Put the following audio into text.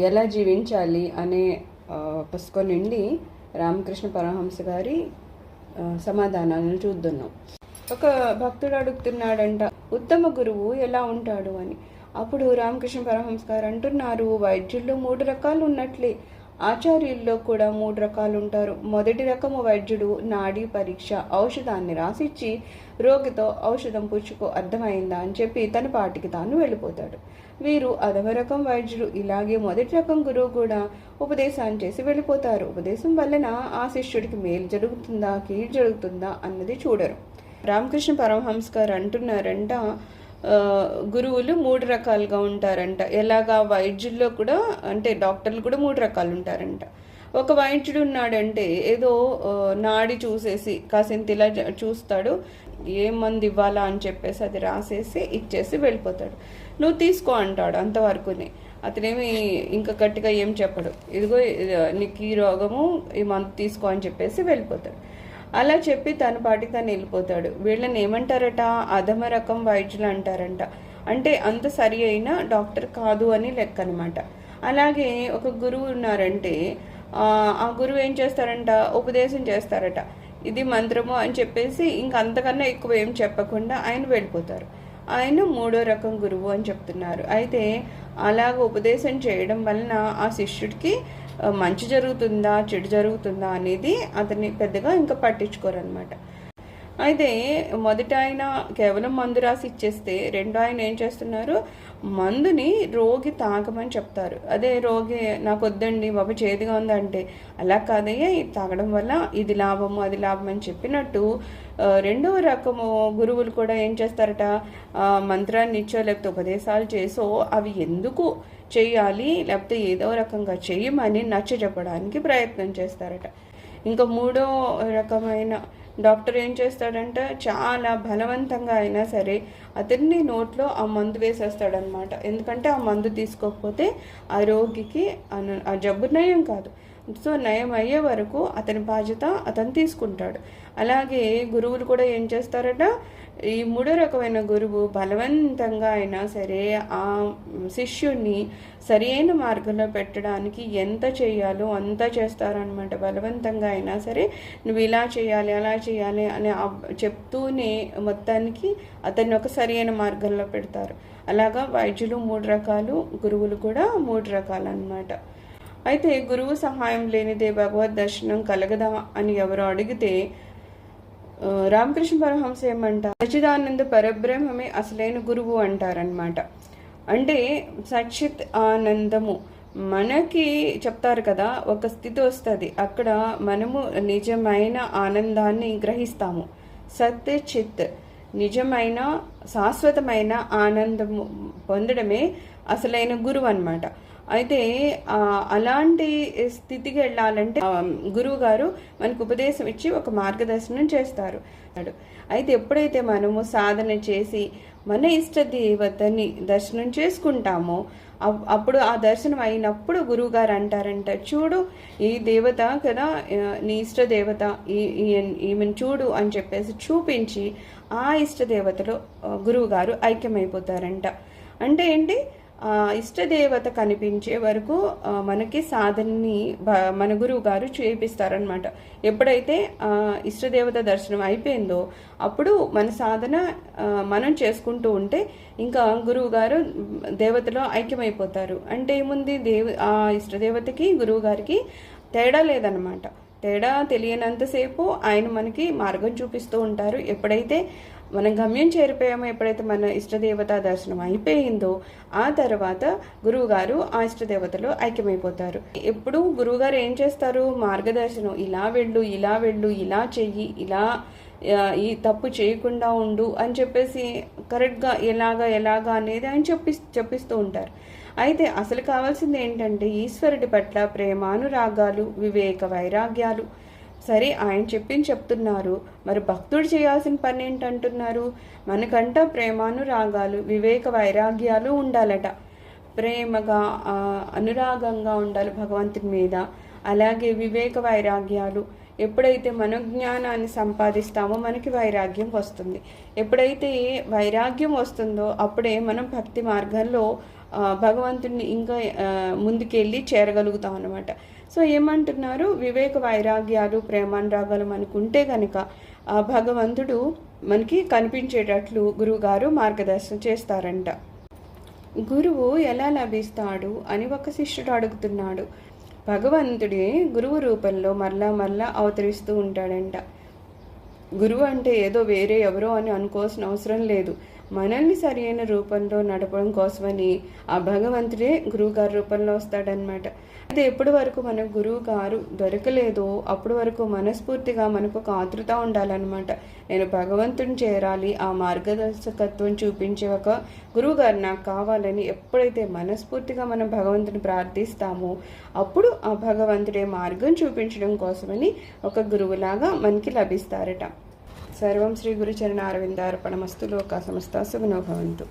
ఎలా జీవించాలి అనే పుస్తకం నుండి రామకృష్ణ పరమహంస గారి సమాధానాలను చూద్దాం. ఒక భక్తుడు అడుగుతున్నాడంట, ఉత్తమ గురువు ఎలా ఉంటాడు అని. అప్పుడు రామకృష్ణ పరమహంస గారు అంటున్నారు, వైద్యుల్లో 3 రకాలు ఉన్నట్లే ఆచార్యుల్లో కూడా 3 రకాలు ఉంటారు. మొదటి రకము వైద్యుడు నాడీ పరీక్ష, ఔషధాన్ని రాసిచ్చి రోగితో ఔషధం పుచ్చుకో, అర్థమైందా అని చెప్పి తన పాటికి తాను వెళ్ళిపోతాడు. వీరు అధమ రకం వైద్యుడు. ఇలాగే మొదటి రకం గురువు కూడా ఉపదేశాన్ని చేసి వెళ్ళిపోతారు. ఉపదేశం వలన ఆ శిష్యుడికి మేలు జరుగుతుందా కీడు జరుగుతుందా అన్నది చూడరు. రామకృష్ణ పరమహంస గారు అంటున్నారంట, గురువులు 3 రకాలుగా ఉంటారంట. ఎలాగా వైద్యుల్లో కూడా, అంటే డాక్టర్లు కూడా 3 రకాలు ఉంటారంట. ఒక వైద్యుడు ఉన్నాడంటే ఏదో నాడి చూసేసి కాసింత ఇలా చూస్తాడు, ఏ మందు ఇవ్వాలా అని చెప్పేసి అది రాసేసి ఇచ్చేసి వెళ్ళిపోతాడు. నువ్వు తీసుకో అంటాడు, అంతవరకునే. అతనేమి ఇంకా గట్టిగా ఏం చెప్పడు, ఇదిగో నీకు ఈ రోగము ఈ మందు తీసుకో అని చెప్పేసి వెళ్ళిపోతాడు. అలా చెప్పి తన పాటికి తను వెళ్ళిపోతాడు. వీళ్ళని ఏమంటారట, అధమ రకం వైద్యులు అంటారంట. అంటే అంత సరి అయిన డాక్టర్ కాదు అని లెక్క అనమాట. అలాగే ఒక గురువు ఉన్నారంటే ఆ గురువు ఏం చేస్తారంట, ఉపదేశం చేస్తారట, ఇది మంత్రము అని చెప్పేసి ఇంక అంతకన్నా ఎక్కువ ఏం చెప్పకుండా ఆయన వెళ్ళిపోతారు. ఆయన 3వ రకం గురువు అని చెప్తున్నారు. అయితే అలాగ ఉపదేశం చేయడం వలన ఆ శిష్యుడికి మంచి జరుగుతుందా చెడు జరుగుతుందా అనేది అతన్ని పెద్దగా ఇంకా పట్టించుకోరనమాట. అయితే మొదట ఆయన కేవలం మందు రాసి ఇచ్చేస్తే, రెండో ఆయన ఏం చేస్తున్నారు, మందుని రోగి తాగమని చెప్తారు. అదే రోగి నాకు వద్దండి బాబు చేదుగా ఉందంటే, అలా కాదయ్యా ఇది తాగడం వల్ల ఇది లాభము అది లాభం అని చెప్పినట్టు రెండవ రకము గురువులు కూడా ఏం చేస్తారట, మంత్రాన్ని ఇచ్చో లేకపోతే ఉపదేశాలు చేసో అవి ఎందుకు చేయాలి లేకపోతే ఏదో రకంగా చేయమని నచ్చ చెప్పడానికి ప్రయత్నం చేస్తారట. ఇంకా 3వ రకమైన డాక్టర్ ఏం చేస్తాడంట, చాలా బలవంతంగా అయినా సరే అతన్ని నోట్లో ఆ మందు వేసేస్తాడనమాట. ఎందుకంటే ఆ మందు తీసుకోకపోతే ఆ రోగికి ఆ జబ్బు నయం కాదు. సో నయం అయ్యే వరకు అతని బాధ్యత అతను తీసుకుంటాడు. అలాగే గురువులు కూడా ఏం చేస్తారట, ఈ 3వ రకమైన గురువు బలవంతంగా అయినా సరే ఆ శిష్యుణ్ణి సరి అయిన మార్గంలో పెట్టడానికి ఎంత చేయాలో అంతా చేస్తారనమాట. బలవంతంగా అయినా సరే నువ్వు ఇలా చేయాలి అలా చేయాలి అని చెప్తూనే మొత్తానికి అతన్ని ఒక సరి అయిన మార్గంలో పెడతారు. అలాగా వైద్యులు 3 రకాలు, గురువులు కూడా 3 రకాలు అన్నమాట. అయితే గురువు సహాయం లేనిదే భగవద్ దర్శనం కలగదా అని ఎవరు అడిగితే రామకృష్ణ పరమహంస ఏమంట, సచ్చిదానంద పరబ్రహ్మమే అసలైన గురువు అంటారనమాట. అంటే సచ్చిత్ ఆనందము మనకి చెప్తారు కదా, ఒక స్థితి వస్తుంది, అక్కడ మనము నిజమైన ఆనందాన్ని గ్రహిస్తాము. సత్ చిత్ నిజమైన శాశ్వతమైన ఆనందము పొందడమే అసలైన గురువు అన్నమాట. అయితే అలాంటి స్థితికి వెళ్ళాలంటే గురువు గారు మనకు ఉపదేశం ఇచ్చి ఒక మార్గదర్శనం చేస్తారు. అయితే ఎప్పుడైతే మనము సాధన చేసి మన ఇష్ట దేవతని దర్శనం చేసుకుంటామో అప్పుడు ఆ దర్శనం అయినప్పుడు గురువు గారు అంటారంట, చూడు ఈ దేవత కదా నీ ఇష్ట దేవత, ఈమెను చూడు అని చెప్పేసి చూపించి ఆ ఇష్ట దేవతలో గురువు గారు ఐక్యమైపోతారంట. అంటే ఏంటి, ఇష్టదేవత కనిపించే వరకు మనకి సాధనని మన గురువు గారు చేపిస్తారనమాట. ఎప్పుడైతే ఇష్టదేవత దర్శనం అయిపోయిందో అప్పుడు మన సాధన మనం చేసుకుంటూ ఉంటే ఇంకా గురువు గారు దేవతలో ఐక్యమైపోతారు. అంటే ఏముంది, ఆ ఇష్టదేవతకి గురువు గారికి తేడా లేదనమాట. తేడా తెలియనంతసేపు ఆయన మనకి మార్గం చూపిస్తూ ఉంటారు. ఎప్పుడైతే మనం గమ్యం చేరిపోయామో, ఎప్పుడైతే మన ఇష్టదేవత దర్శనం అయిపోయిందో ఆ తర్వాత గురువుగారు ఆ ఇష్టదేవతలో ఐక్యమైపోతారు. ఎప్పుడు గురువుగారు ఏం చేస్తారు, మార్గదర్శనం, ఇలా వెళ్ళు ఇలా వెళ్ళు, ఇలా చెయ్యి, ఇలా ఈ తప్పు చేయకుండా ఉండు అని చెప్పేసి కరెక్ట్గా ఎలాగా అనేది ఆయన చెప్పిస్తూ ఉంటారు. అయితే అసలు కావాల్సింది ఏంటంటే ఈశ్వరుడి పట్ల ప్రేమానురాగాలు, వివేక వైరాగ్యాలు. సరే ఆయన చెప్తున్నారు, మరి భక్తుడు చేయాల్సిన పని ఏంటంటున్నారు, మనకంట ప్రేమానురాగాలు వివేక వైరాగ్యాలు ఉండాలట. ప్రేమగా అనురాగంగా ఉండాలి భగవంతుని మీద. అలాగే వివేక వైరాగ్యాలు, ఎప్పుడైతే మనోజ్ఞానాన్ని సంపాదిస్తామో మనకి వైరాగ్యం వస్తుంది. ఎప్పుడైతే వైరాగ్యం వస్తుందో అప్పుడే మనం భక్తి మార్గంలో భగవంతుడిని ఇంకా ముందుకెళ్ళి చేరగలుగుతాం అన్నమాట. సో ఏమంటున్నారు, వివేక వైరాగ్యాలు ప్రేమానురాగాలు మనకు ఉంటే కనుక ఆ భగవంతుడు మనకి కనిపించేటట్లు గురువుగారు మార్గదర్శనం చేస్తారంట. గురువు ఎలా లభిస్తాడు అని ఒక శిష్యుడు అడుగుతున్నాడు. భగవంతుడే గురువు రూపంలో మరలా అవతరిస్తూ ఉంటాడంట. గురువు అంటే ఏదో వేరే ఎవరో అని అనుకోవాల్సిన అవసరం లేదు. మనల్ని సరైన రూపంలో నడపడం కోసమని ఆ భగవంతుడే గురువు గారి రూపంలో వస్తాడనమాట. అయితే ఎప్పటి వరకు మన గురువు గారు దొరకలేదో అప్పటి వరకు మనస్ఫూర్తిగా మనకు ఒక ఆతృత ఉండాలన్నమాట. నేను భగవంతుని చేరాలి, ఆ మార్గదర్శకత్వం చూపించే ఒక గురువు గారు నాకు కావాలని ఎప్పుడైతే మనస్ఫూర్తిగా మనం భగవంతుని ప్రార్థిస్తామో అప్పుడు ఆ భగవంతుడే మార్గం చూపించడం కోసమని ఒక గురువులాగా మనకి లభిస్తారట. సర్వం శ్రీ గురుచరణ అరవిందార్పణమస్తు. లోకా సమస్తా సుఖినో భవంతు.